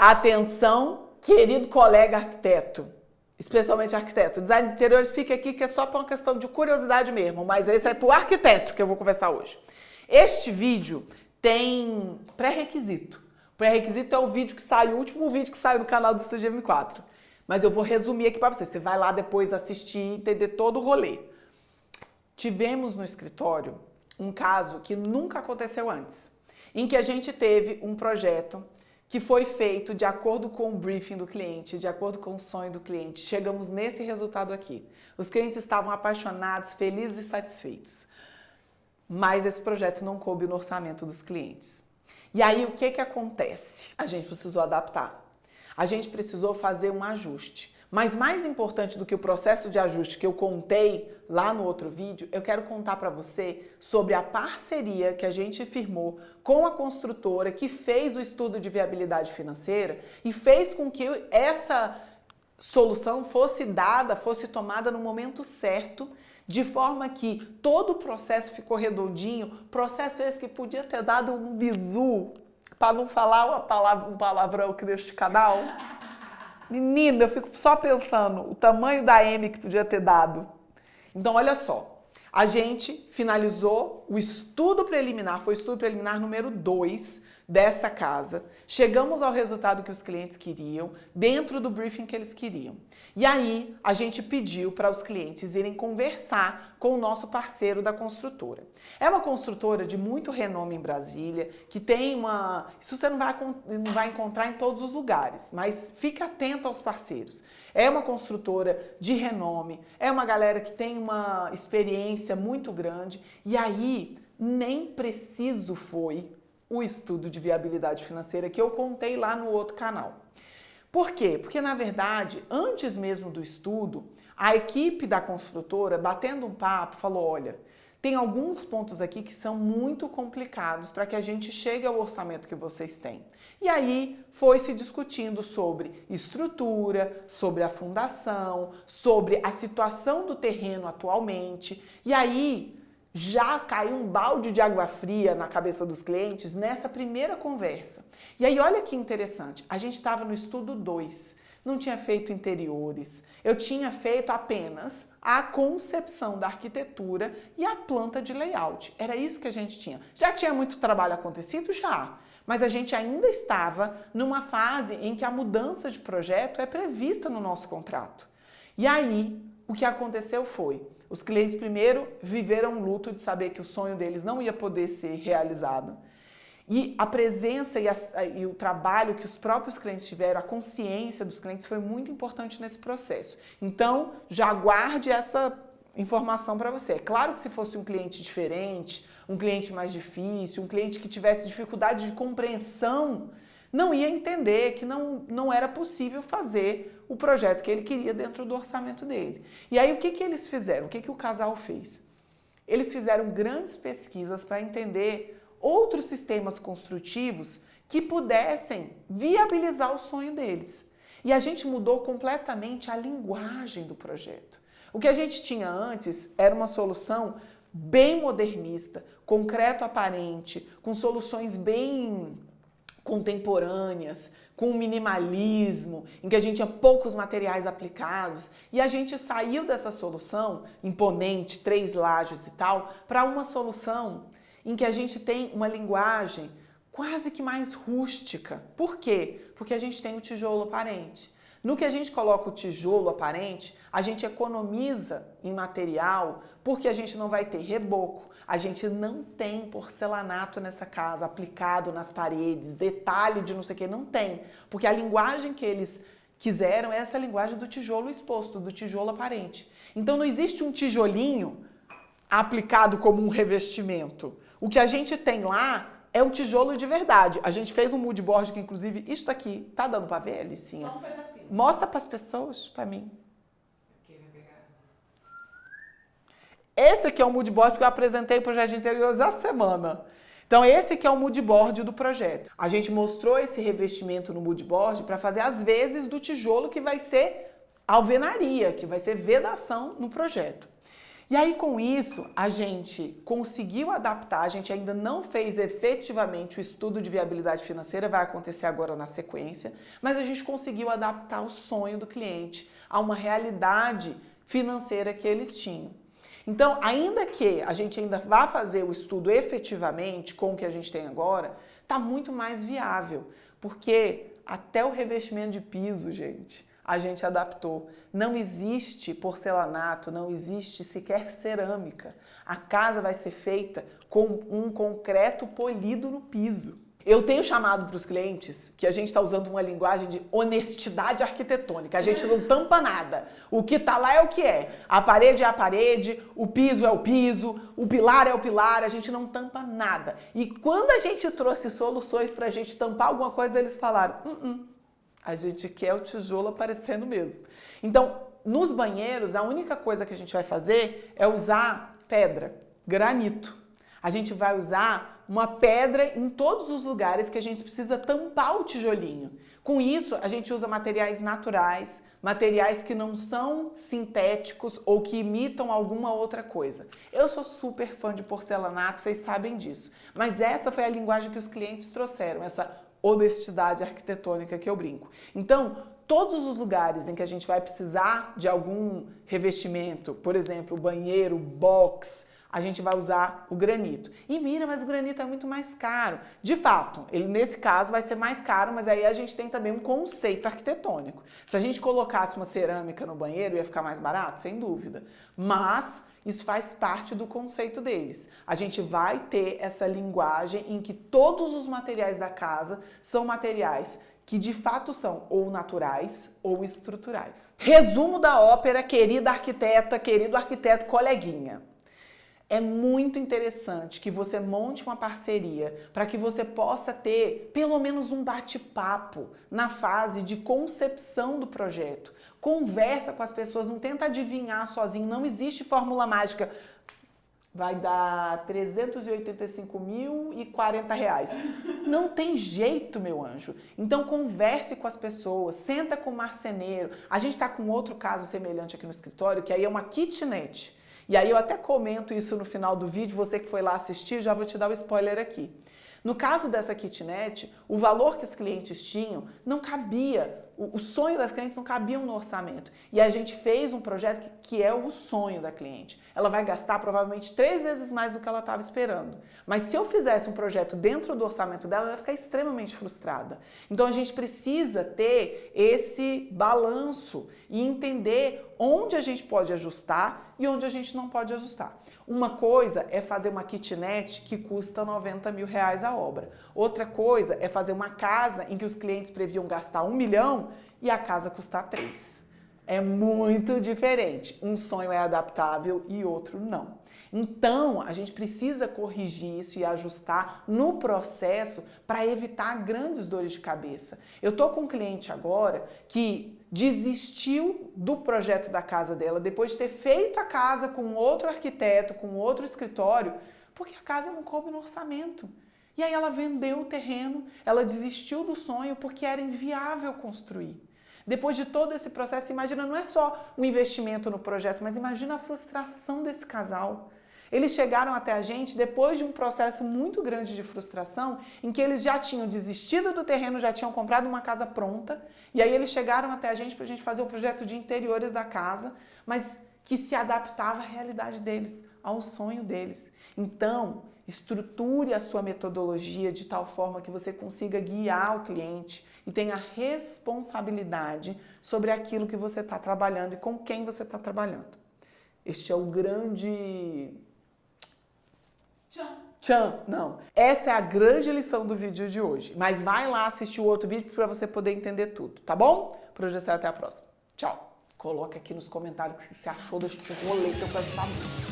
Atenção, querido colega arquiteto, especialmente arquiteto. Design de interiores fica aqui que é só por uma questão de curiosidade mesmo, mas esse é para o arquiteto que eu vou conversar hoje. Este vídeo tem pré-requisito. Pré-requisito é o vídeo que sai, o último vídeo que saiu no canal do Estúdio M4. Mas eu vou resumir aqui para você. Você vai lá depois assistir e entender todo o rolê. Tivemos no escritório um caso que nunca aconteceu antes, em que a gente teve um projeto que foi feito de acordo com o briefing do cliente, de acordo com o sonho do cliente. Chegamos nesse resultado aqui. Os clientes estavam apaixonados, felizes e satisfeitos. Mas esse projeto não coube no orçamento dos clientes. E aí o que acontece? A gente precisou adaptar. A gente precisou fazer um ajuste. Mas mais importante do que o processo de ajuste que eu contei lá no outro vídeo, eu quero contar para você sobre a parceria que a gente firmou com a construtora que fez o estudo de viabilidade financeira e fez com que essa solução fosse dada, fosse tomada no momento certo, de forma que todo o processo ficou redondinho, processo esse que podia ter dado um bizu, para não falar um palavrão aqui neste canal. Menina, eu fico só pensando o tamanho da M que podia ter dado. Então, olha só, a gente finalizou o estudo preliminar, foi o estudo preliminar número 2 dessa casa. Chegamos ao resultado que os clientes queriam, dentro do briefing que eles queriam. E aí, a gente pediu para os clientes irem conversar com o nosso parceiro da construtora. É uma construtora de muito renome em Brasília, que tem uma... Isso você não vai encontrar em todos os lugares, mas fique atento aos parceiros. É uma construtora de renome, é uma galera que tem uma experiência muito grande, e aí nem preciso foi o estudo de viabilidade financeira que eu contei lá no outro canal. Por quê? Porque, na verdade, antes mesmo do estudo, a equipe da construtora, batendo um papo, falou, olha, tem alguns pontos aqui que são muito complicados para que a gente chegue ao orçamento que vocês têm. E aí foi se discutindo sobre estrutura, sobre a fundação, sobre a situação do terreno atualmente. E aí já caiu um balde de água fria na cabeça dos clientes nessa primeira conversa. E aí olha que interessante, a gente estava no estudo 2, não tinha feito interiores, eu tinha feito apenas a concepção da arquitetura e a planta de layout. Era isso que a gente tinha. Já tinha muito trabalho acontecido? Já. Mas a gente ainda estava numa fase em que a mudança de projeto é prevista no nosso contrato. E aí, o que aconteceu foi, os clientes primeiro viveram um luto de saber que o sonho deles não ia poder ser realizado. E a presença e o trabalho que os próprios clientes tiveram, a consciência dos clientes foi muito importante nesse processo. Então, já guarde essa informação para você. É claro que se fosse um cliente diferente, um cliente mais difícil, um cliente que tivesse dificuldade de compreensão, não ia entender que não era possível fazer o projeto que ele queria dentro do orçamento dele. E aí o que eles fizeram? O que o casal fez? Eles fizeram grandes pesquisas para entender outros sistemas construtivos que pudessem viabilizar o sonho deles. E a gente mudou completamente a linguagem do projeto. O que a gente tinha antes era uma solução bem modernista, concreto aparente, com soluções bem contemporâneas, com minimalismo, em que a gente tinha poucos materiais aplicados, e a gente saiu dessa solução imponente, 3 lajes e tal, para uma solução em que a gente tem uma linguagem quase que mais rústica. Por quê? Porque a gente tem o tijolo aparente. No que a gente coloca o tijolo aparente, a gente economiza em material, porque a gente não vai ter reboco, a gente não tem porcelanato nessa casa aplicado nas paredes, detalhe de não sei o que, não tem. Porque a linguagem que eles quiseram é essa linguagem do tijolo exposto, do tijolo aparente. Então não existe um tijolinho aplicado como um revestimento. O que a gente tem lá é o tijolo de verdade. A gente fez um mood board que, inclusive, isso aqui, tá dando pra ver, Alicinha? Só um pedacinho. Mostra pras pessoas, pra mim. Esse aqui é o mood board que eu apresentei pro Projeto de Interiores essa semana. Então, esse aqui é o mood board do projeto. A gente mostrou esse revestimento no mood board para fazer as vezes do tijolo que vai ser alvenaria, que vai ser vedação no projeto. E aí, com isso, a gente conseguiu adaptar, a gente ainda não fez efetivamente o estudo de viabilidade financeira, vai acontecer agora na sequência, mas a gente conseguiu adaptar o sonho do cliente a uma realidade financeira que eles tinham. Então, ainda que a gente ainda vá fazer o estudo efetivamente com o que a gente tem agora, está muito mais viável, porque até o revestimento de piso, gente, a gente adaptou. Não existe porcelanato, não existe sequer cerâmica. A casa vai ser feita com um concreto polido no piso. Eu tenho chamado para os clientes que a gente está usando uma linguagem de honestidade arquitetônica. A gente não tampa nada. O que está lá é o que é. A parede é a parede, o piso é o piso, o pilar é o pilar, a gente não tampa nada. E quando a gente trouxe soluções para a gente tampar alguma coisa, eles falaram, a gente quer o tijolo aparecendo mesmo. Então, nos banheiros, a única coisa que a gente vai fazer é usar pedra, granito. A gente vai usar uma pedra em todos os lugares que a gente precisa tampar o tijolinho. Com isso, a gente usa materiais naturais, materiais que não são sintéticos ou que imitam alguma outra coisa. Eu sou super fã de porcelanato, vocês sabem disso. Mas essa foi a linguagem que os clientes trouxeram, essa honestidade arquitetônica que eu brinco. Então, todos os lugares em que a gente vai precisar de algum revestimento, por exemplo, banheiro, box, a gente vai usar o granito. E mira, mas o granito é muito mais caro. De fato, ele nesse caso vai ser mais caro, mas aí a gente tem também um conceito arquitetônico. Se a gente colocasse uma cerâmica no banheiro, ia ficar mais barato? Sem dúvida. Mas isso faz parte do conceito deles. A gente vai ter essa linguagem em que todos os materiais da casa são materiais que de fato são ou naturais ou estruturais. Resumo da ópera, querida arquiteta, querido arquiteto, coleguinha. É muito interessante que você monte uma parceria para que você possa ter pelo menos um bate-papo na fase de concepção do projeto. Conversa com as pessoas, não tenta adivinhar sozinho, não existe fórmula mágica. Vai dar R$ 385.040. Não tem jeito, meu anjo. Então converse com as pessoas, senta com o marceneiro. A gente está com outro caso semelhante aqui no escritório, que aí é uma kitnet. E aí eu até comento isso no final do vídeo, você que foi lá assistir, já vou te dar o spoiler aqui. No caso dessa kitnet, o valor que os clientes tinham não cabia, o sonho das clientes não cabia no orçamento. E a gente fez um projeto que é o sonho da cliente. Ela vai gastar provavelmente 3 vezes mais do que ela estava esperando. Mas se eu fizesse um projeto dentro do orçamento dela, ela vai ficar extremamente frustrada. Então a gente precisa ter esse balanço e entender onde a gente pode ajustar e onde a gente não pode ajustar. Uma coisa é fazer uma kitnet que custa R$90 mil a obra. Outra coisa é fazer uma casa em que os clientes previam gastar 1 milhão e a casa custar 3. É muito diferente. Um sonho é adaptável e outro não. Então, a gente precisa corrigir isso e ajustar no processo para evitar grandes dores de cabeça. Eu tô com um cliente agora que desistiu do projeto da casa dela depois de ter feito a casa com outro arquiteto, com outro escritório, porque a casa não coube no orçamento. E aí ela vendeu o terreno, ela desistiu do sonho porque era inviável construir. Depois de todo esse processo, imagina, não é só o investimento no projeto, mas imagina a frustração desse casal. Eles chegaram até a gente depois de um processo muito grande de frustração, em que eles já tinham desistido do terreno, já tinham comprado uma casa pronta, e aí eles chegaram até a gente para a gente fazer o projeto de interiores da casa, mas que se adaptava à realidade deles, ao sonho deles. Então, estruture a sua metodologia de tal forma que você consiga guiar o cliente e tenha responsabilidade sobre aquilo que você está trabalhando e com quem você está trabalhando. Este é o grande... Não. Essa é a grande lição do vídeo de hoje. Mas vai lá assistir o outro vídeo para você poder entender tudo, tá bom? Por hoje é só, até a próxima. Tchau. Coloca aqui nos comentários o que você achou deste rolê que eu quero saber.